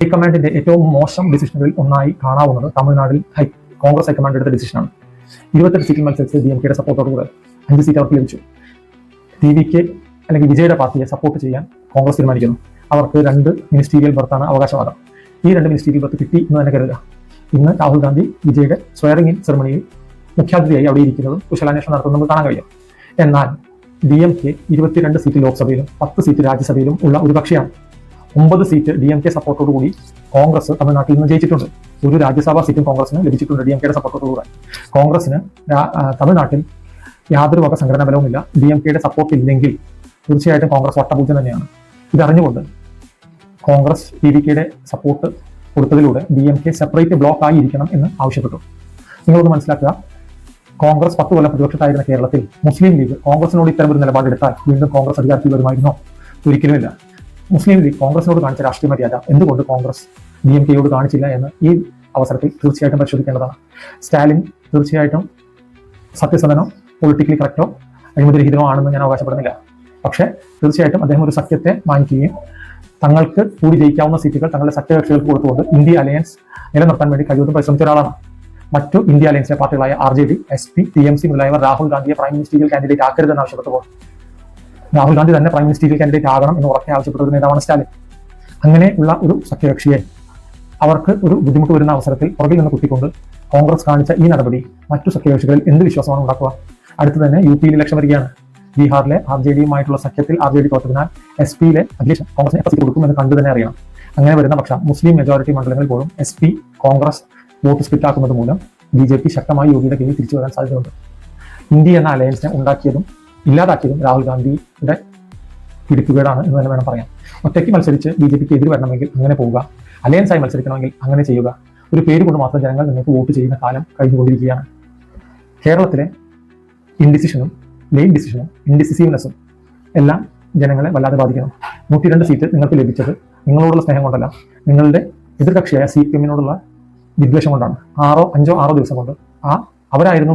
ഹൈക്കമാൻഡിന്റെ ഏറ്റവും മോശം ഡിസിഷനുകളിൽ ഒന്നായി കാണാവുന്നത് തമിഴ്നാട്ടിൽ കോൺഗ്രസ് ഹൈക്കമാൻഡ് എടുത്ത ഡിസിഷനാണ്. 28 സീറ്റിൽ മത്സരിച്ച് DMK-യുടെ സപ്പോർട്ടോടുകൂടെ 5 സീറ്റ് അവർക്ക് ലഭിച്ചു. TVK അല്ലെങ്കിൽ വിജയുടെ പാർട്ടിയെ സപ്പോർട്ട് ചെയ്യാൻ കോൺഗ്രസ് തീരുമാനിക്കുന്നു. അവർക്ക് 2 മിനിസ്റ്റീരിയൽ ബർത്താണ് അവകാശവാദം. ഈ 2 മിനിസ്റ്റീരിയൽ ബർത്ത് കിട്ടി എന്ന് തന്നെ കരുതുക. ഇന്ന് രാഹുൽ ഗാന്ധി വിജയുടെ സ്വയറിംഗ് ഇൻ സെറമണിയിൽ മുഖ്യാതിഥിയായി അവിടെ ഇരിക്കുന്നതും കുശലാന്വേഷണം നടത്തുന്നത് നമുക്ക് കാണാൻ കഴിയും. എന്നാൽ DMK 22 സീറ്റ് ലോക്സഭയിലും 10 സീറ്റ് രാജ്യസഭയിലും ഉള്ള ഒരു കക്ഷിയാണ്. 9 സീറ്റ് DMK സപ്പോർട്ടോടുകൂടി കോൺഗ്രസ് തമിഴ്നാട്ടിൽ നിന്ന് ജയിച്ചിട്ടുണ്ട്. ഒരു രാജ്യസഭാ സീറ്റും കോൺഗ്രസിന് ലഭിച്ചിട്ടുണ്ട് DMK-യുടെ സപ്പോർട്ടോടുകൂടെ. കോൺഗ്രസിന് തമിഴ്നാട്ടിൽ യാതൊരു വക സംഘടനാ ബലവുമില്ല. DMK-യുടെ സപ്പോർട്ട് ഇല്ലെങ്കിൽ തീർച്ചയായിട്ടും കോൺഗ്രസ് വട്ടപൂജ്യം തന്നെയാണ്. ഇതറിഞ്ഞുകൊണ്ട് കോൺഗ്രസ് TVK-യുടെ സപ്പോർട്ട് കൊടുത്തതിലൂടെ DMK സെപ്പറേറ്റ് ബ്ലോക്ക് ആയിരിക്കണം എന്ന് ആവശ്യപ്പെട്ടു. നിങ്ങളൊന്ന് മനസ്സിലാക്കുക, കോൺഗ്രസ് 10 കൊല്ലം പ്രതിപക്ഷത്തായിരുന്ന കേരളത്തിൽ മുസ്ലിം ലീഗ് കോൺഗ്രസിനോട് ഇത്തരം ഒരു നിലപാടെടുത്താൽ വീണ്ടും കോൺഗ്രസ് അധികാരത്തിൽ വരുമായിരുന്നോ? ഒരിക്കലുമില്ല. മുസ്ലിം ലീഗ് കോൺഗ്രസിനോട് കാണിച്ച രാഷ്ട്രീയ മര്യാദ എന്തുകൊണ്ട് കോൺഗ്രസ് DMK-യോട് കാണിച്ചില്ല എന്ന് ഈ അവസരത്തിൽ തീർച്ചയായിട്ടും പരിശോധിക്കേണ്ടതാണ്. സ്റ്റാലിൻ തീർച്ചയായിട്ടും സത്യസന്ധനോ പൊളിറ്റിക്കലി കറക്റ്റോ അഴിമതിരഹിതമോ ആണെന്ന് ഞാൻ അവകാശപ്പെടുന്നില്ല. പക്ഷേ തീർച്ചയായിട്ടും അദ്ദേഹം ഒരു സത്യത്തെ മാനിക്കുകയും തങ്ങൾക്ക് കൂടി ജയിക്കാവുന്ന സീറ്റുകൾ തങ്ങളുടെ സഖ്യകക്ഷികൾക്ക് കൊടുത്തുകൊണ്ട് ഇന്ത്യ അലയൻസ് നിലനിർത്താൻ വേണ്ടി കഴിവതും പരിശ്രമിച്ച ഒരാളാണ്. മറ്റു ഇന്ത്യ അലയൻസിലെ പാർട്ടികളായ RJD, SP, TMC മുതലായവർ രാഹുൽ ഗാന്ധിയെ പ്രൈം മിനിസ്റ്റീരിയൽ കാൻഡിഡേറ്റ് ആക്കരുതെന്ന് ആവശ്യപ്പെട്ടപ്പോൾ രാഹുൽ ഗാന്ധി തന്നെ പ്രൈം മിനിസ്റ്റീരിയൽ കാൻഡിഡേറ്റ് ആകണം എന്ന് ഉറക്കെ ആവശ്യപ്പെട്ട ഒരു നേതാവാണ് സ്റ്റാലിൻ. അങ്ങനെയുള്ള ഒരു സഖ്യകക്ഷിയെ അവർക്ക് ഒരു ബുദ്ധിമുട്ട് വരുന്ന അവസരത്തിൽ പുറകിൽ നിന്ന് കുത്തിക്കൊണ്ട് കോൺഗ്രസ് കാണിച്ച ഈ നടപടി മറ്റു സഖ്യകക്ഷികളിൽ എന്ത് വിശ്വാസമാണ് ഉണ്ടാക്കുക? അടുത്ത് തന്നെ UP-യിൽ ഇലക്ഷൻ വരികയാണ്. ബീഹാറിലെ RJD-യുമായിട്ടുള്ള സഖ്യത്തിൽ RJD തോറ്റതിനാൽ SP-യിലെ അഖിലേഷ് കോൺഗ്രസിന് സീറ്റ് കൊടുക്കുമെന്ന് കണ്ടു തന്നെ അറിയണം. അങ്ങനെ വരുന്ന പക്ഷം മുസ്ലിം മെജോറിറ്റി മണ്ഡലങ്ങളിൽ പോലും SP കോൺഗ്രസ് വോട്ട് സ്പ്ലിറ്റ് ആക്കുന്നത് മൂലം BJP ശക്തമായി യോഗിയുടെ കീഴിൽ തിരിച്ചു വരാൻ സാധ്യതയുണ്ട്. ഇന്ത്യ എന്ന അലയൻസിനെ ഉണ്ടാക്കിയതും ഇല്ലാതാക്കിയതും രാഹുൽ ഗാന്ധിയുടെ പിടിപ്പുകേടാണ് എന്ന് തന്നെ വേണം പറയാം. ഒറ്റയ്ക്ക് മത്സരിച്ച് BJPക്ക് എതിര് വരണമെങ്കിൽ അങ്ങനെ പോവുക, അലയൻസായി മത്സരിക്കണമെങ്കിൽ അങ്ങനെ ചെയ്യുക. ഒരു പേര് കൊണ്ട് മാത്രം ജനങ്ങൾ നിങ്ങൾക്ക് വോട്ട് ചെയ്യുന്ന കാലം കഴിഞ്ഞുകൊണ്ടിരിക്കുകയാണ്. കേരളത്തിലെ ഇൻഡിസിഷനും ലേറ്റ് ഡിസിഷനും ഇൻഡിസിസീവ്നെസ്സും എല്ലാം ജനങ്ങളെ വല്ലാതെ ബാധിക്കണം. 102 സീറ്റ് നിങ്ങൾക്ക് ലഭിച്ചത് നിങ്ങളോടുള്ള സ്നേഹം കൊണ്ടല്ല, നിങ്ങളുടെ എതിർകക്ഷിയായ CPM-നോടുള്ള വിദ്വേഷം കൊണ്ടാണ്. 5 or 6 ദിവസം കൊണ്ട് അവരായിരുന്നു